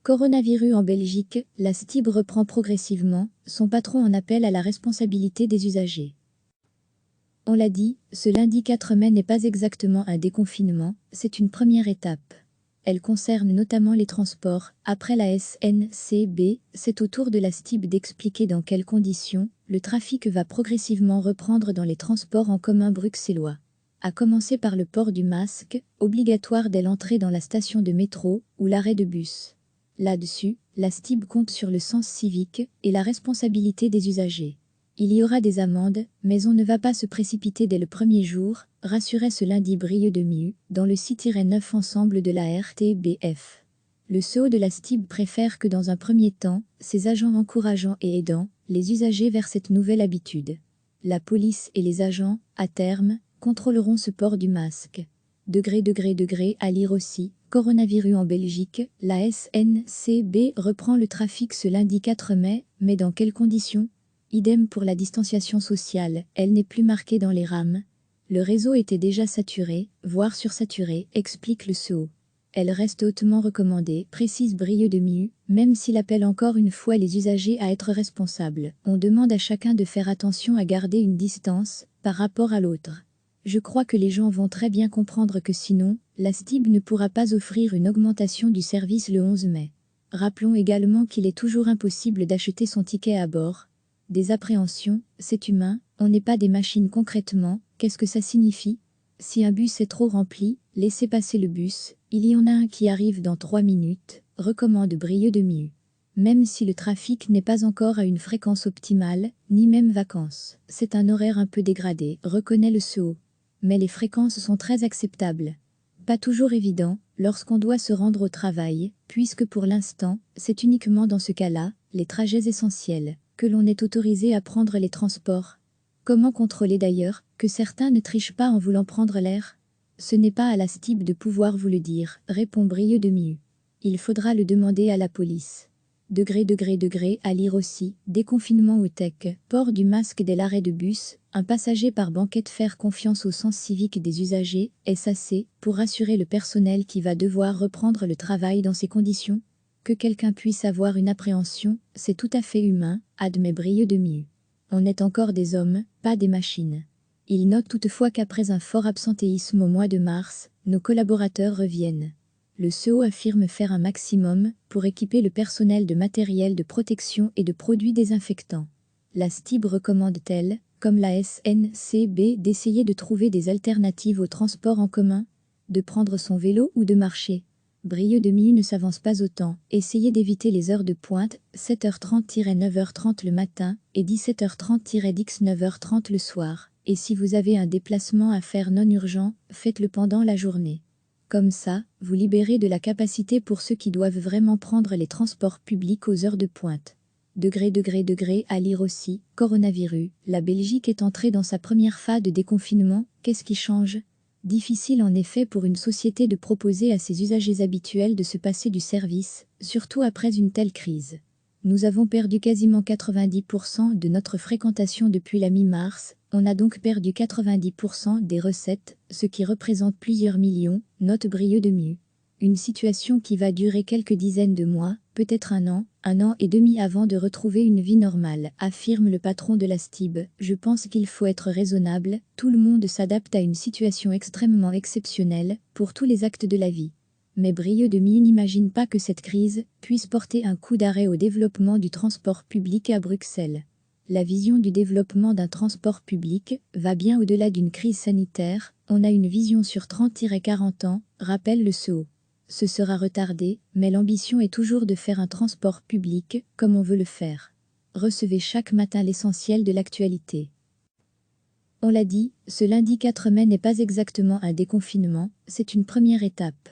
Coronavirus en Belgique, la STIB reprend progressivement, son patron en appelle à la responsabilité des usagers. On l'a dit, ce lundi 4 mai n'est pas exactement un déconfinement, c'est une première étape. Elle concerne notamment les transports. Après la SNCB, c'est au tour de la STIB d'expliquer dans quelles conditions le trafic va progressivement reprendre dans les transports en commun bruxellois. À commencer par le port du masque, obligatoire dès l'entrée dans la station de métro ou l'arrêt de bus. Là-dessus, la STIB compte sur le sens civique et la responsabilité des usagers. Il y aura des amendes, mais on ne va pas se précipiter dès le premier jour, rassurait ce lundi Brieux de Miu, dans le 6-9 ensemble de la RTBF. Le CEO de la STIB préfère que dans un premier temps, ses agents encourageant et aidant les usagers vers cette nouvelle habitude. La police et les agents, à terme, contrôleront ce port du masque. À lire aussi. Coronavirus en Belgique, la SNCB reprend le trafic ce lundi 4 mai, mais dans quelles conditions ? Idem pour la distanciation sociale, elle n'est plus marquée dans les rames. Le réseau était déjà saturé, voire sursaturé, explique le CEO. Elle reste hautement recommandée, précise Brieux de Miu, même s'il appelle encore une fois les usagers à être responsables. On demande à chacun de faire attention à garder une distance par rapport à l'autre. Je crois que les gens vont très bien comprendre que sinon, la STIB ne pourra pas offrir une augmentation du service le 11 mai. Rappelons également qu'il est toujours impossible d'acheter son ticket à bord. Des appréhensions, c'est humain, on n'est pas des machines concrètement, qu'est-ce que ça signifie ? Si un bus est trop rempli, laissez passer le bus, il y en a un qui arrive dans 3 minutes, recommande Brieux de Miu. Même si le trafic n'est pas encore à une fréquence optimale, ni même vacances, c'est un horaire un peu dégradé, reconnaît le CEO. Mais les fréquences sont très acceptables. Pas toujours évident, lorsqu'on doit se rendre au travail, puisque pour l'instant, c'est uniquement dans ce cas-là, les trajets essentiels, que l'on est autorisé à prendre les transports. Comment contrôler d'ailleurs que certains ne trichent pas en voulant prendre l'air ? Ce n'est pas à la STIB de pouvoir vous le dire, répond Brieux de Miu. Il faudra le demander à la police. À lire aussi, déconfinement au tech, port du masque dès l'arrêt de bus, un passager par banquette faire confiance au sens civique des usagers, est-ce assez pour rassurer le personnel qui va devoir reprendre le travail dans ces conditions ? Que quelqu'un puisse avoir une appréhension, c'est tout à fait humain, admet Brieux de Miu. On est encore des hommes, pas des machines. Il note toutefois qu'après un fort absentéisme au mois de mars, nos collaborateurs reviennent. Le CEO affirme faire un maximum pour équiper le personnel de matériel de protection et de produits désinfectants. La STIB recommande-t-elle, comme la SNCB, d'essayer de trouver des alternatives au transport en commun ? De prendre son vélo ou de marcher ? Brieux de Miu ne s'avance pas autant, essayez d'éviter les heures de pointe, 7h30-9h30 le matin et 17h30-9h30 le soir. Et si vous avez un déplacement à faire non urgent, faites-le pendant la journée. Comme ça, vous libérez de la capacité pour ceux qui doivent vraiment prendre les transports publics aux heures de pointe. À lire aussi, coronavirus, la Belgique est entrée dans sa première phase de déconfinement, qu'est-ce qui change ? Difficile en effet pour une société de proposer à ses usagers habituels de se passer du service, surtout après une telle crise. Nous avons perdu quasiment 90% de notre fréquentation depuis la mi-mars, on a donc perdu 90% des recettes, ce qui représente plusieurs millions, note Brieux de Miu. Une situation qui va durer quelques dizaines de mois, peut-être un an et demi avant de retrouver une vie normale, affirme le patron de la STIB. Je pense qu'il faut être raisonnable, tout le monde s'adapte à une situation extrêmement exceptionnelle, pour tous les actes de la vie. Mais Brieux de Miu n'imagine pas que cette crise puisse porter un coup d'arrêt au développement du transport public à Bruxelles. La vision du développement d'un transport public va bien au-delà d'une crise sanitaire, on a une vision sur 30-40 ans, rappelle le CEO. Ce sera retardé, mais l'ambition est toujours de faire un transport public comme on veut le faire. Recevez chaque matin l'essentiel de l'actualité. On l'a dit, ce lundi 4 mai n'est pas exactement un déconfinement, c'est une première étape.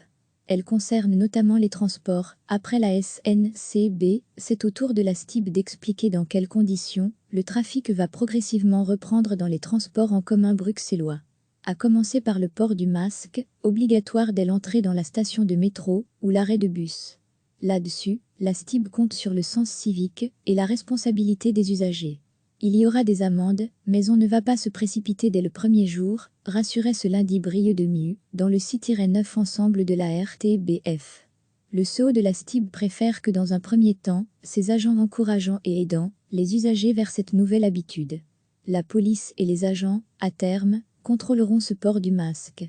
Elle concerne notamment les transports. Après la SNCB, c'est au tour de la STIB d'expliquer dans quelles conditions le trafic va progressivement reprendre dans les transports en commun bruxellois. À commencer par le port du masque, obligatoire dès l'entrée dans la station de métro ou l'arrêt de bus. Là-dessus, la STIB compte sur le sens civique et la responsabilité des usagers. Il y aura des amendes, mais on ne va pas se précipiter dès le premier jour, rassurait ce lundi Brieux de Miu, dans le 6-9 ensemble de la RTBF. Le CEO de la STIB préfère que dans un premier temps, ses agents encourageant et aidant les usagers vers cette nouvelle habitude. La police et les agents, à terme, contrôleront ce port du masque.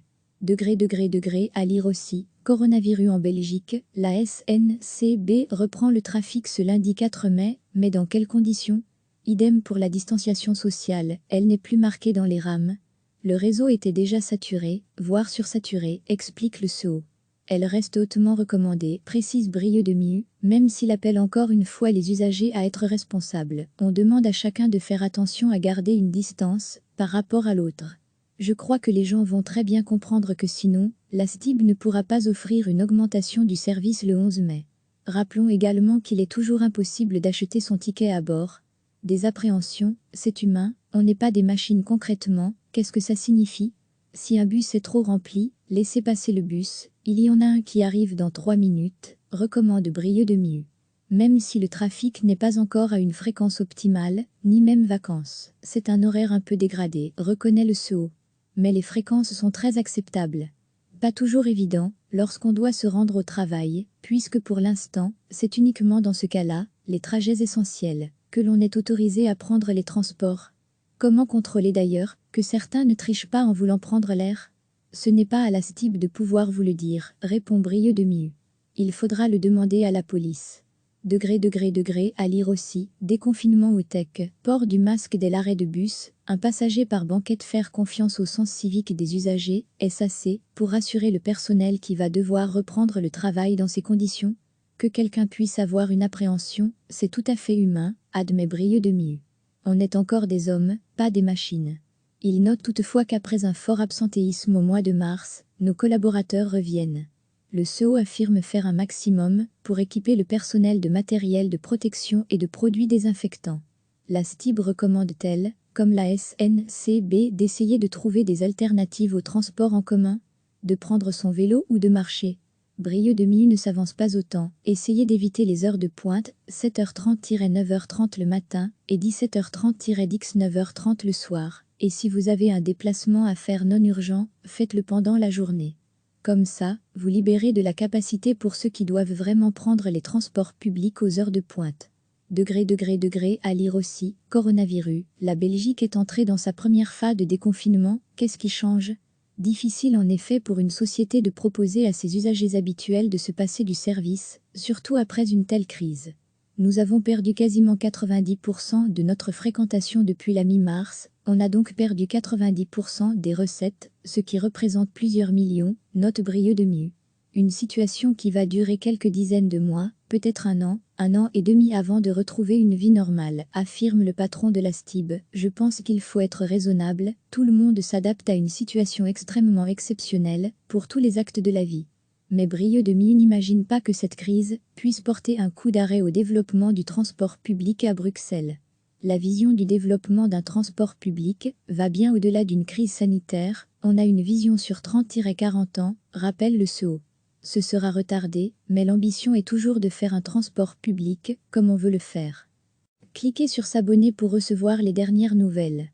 À lire aussi. Coronavirus en Belgique, la SNCB reprend le trafic ce lundi 4 mai, mais dans quelles conditions? Idem pour la distanciation sociale, elle n'est plus marquée dans les rames. Le réseau était déjà saturé, voire sursaturé, explique le CEO. Elle reste hautement recommandée, précise Brieux de Miu, même s'il appelle encore une fois les usagers à être responsables. On demande à chacun de faire attention à garder une distance par rapport à l'autre. Je crois que les gens vont très bien comprendre que sinon, la STIB ne pourra pas offrir une augmentation du service le 11 mai. Rappelons également qu'il est toujours impossible d'acheter son ticket à bord. Des appréhensions, c'est humain, on n'est pas des machines concrètement, qu'est-ce que ça signifie? Si un bus est trop rempli, laissez passer le bus, il y en a un qui arrive dans 3 minutes, recommande Brieux de Miu. Même si le trafic n'est pas encore à une fréquence optimale, ni même vacances, c'est un horaire un peu dégradé, reconnaît le CEO. Mais les fréquences sont très acceptables. Pas toujours évident, lorsqu'on doit se rendre au travail, puisque pour l'instant, c'est uniquement dans ce cas-là, les trajets essentiels, que l'on est autorisé à prendre les transports. Comment contrôler d'ailleurs que certains ne trichent pas en voulant prendre l'air? Ce n'est pas à la STIB de pouvoir vous le dire, répond Brieux de Miu. Il faudra le demander à la police. À lire aussi. Déconfinement au tech. Port du masque dès l'arrêt de bus. Un passager par banquette faire confiance au sens civique des usagers, SAC, pour rassurer le personnel qui va devoir reprendre le travail dans ces conditions? Que quelqu'un puisse avoir une appréhension, c'est tout à fait humain, admet Brieux de Miu. On est encore des hommes, pas des machines. Il note toutefois qu'après un fort absentéisme au mois de mars, nos collaborateurs reviennent. Le CEO affirme faire un maximum pour équiper le personnel de matériel de protection et de produits désinfectants. La STIB recommande-t-elle, comme la SNCB, d'essayer de trouver des alternatives au transport en commun? De prendre son vélo ou de marcher? Brieux de Miu ne s'avance pas autant. Essayez d'éviter les heures de pointe, 7h30-9h30 le matin et 17h30-9h30 le soir. Et si vous avez un déplacement à faire non urgent, faites-le pendant la journée. Comme ça, vous libérez de la capacité pour ceux qui doivent vraiment prendre les transports publics aux heures de pointe. À lire aussi. Coronavirus, la Belgique est entrée dans sa première phase de déconfinement, qu'est-ce qui change? Difficile en effet pour une société de proposer à ses usagers habituels de se passer du service, surtout après une telle crise. Nous avons perdu quasiment 90% de notre fréquentation depuis la mi-mars, on a donc perdu 90% des recettes, ce qui représente plusieurs millions, note Brieux de Miu. Une situation qui va durer quelques dizaines de mois, peut-être un an et demi avant de retrouver une vie normale, affirme le patron de la STIB. Je pense qu'il faut être raisonnable, tout le monde s'adapte à une situation extrêmement exceptionnelle, pour tous les actes de la vie. Mais Brieux de Miu n'imagine pas que cette crise puisse porter un coup d'arrêt au développement du transport public à Bruxelles. La vision du développement d'un transport public va bien au-delà d'une crise sanitaire, on a une vision sur 30-40 ans, rappelle le CEO. Ce sera retardé, mais l'ambition est toujours de faire un transport public comme on veut le faire. Cliquez sur s'abonner pour recevoir les dernières nouvelles.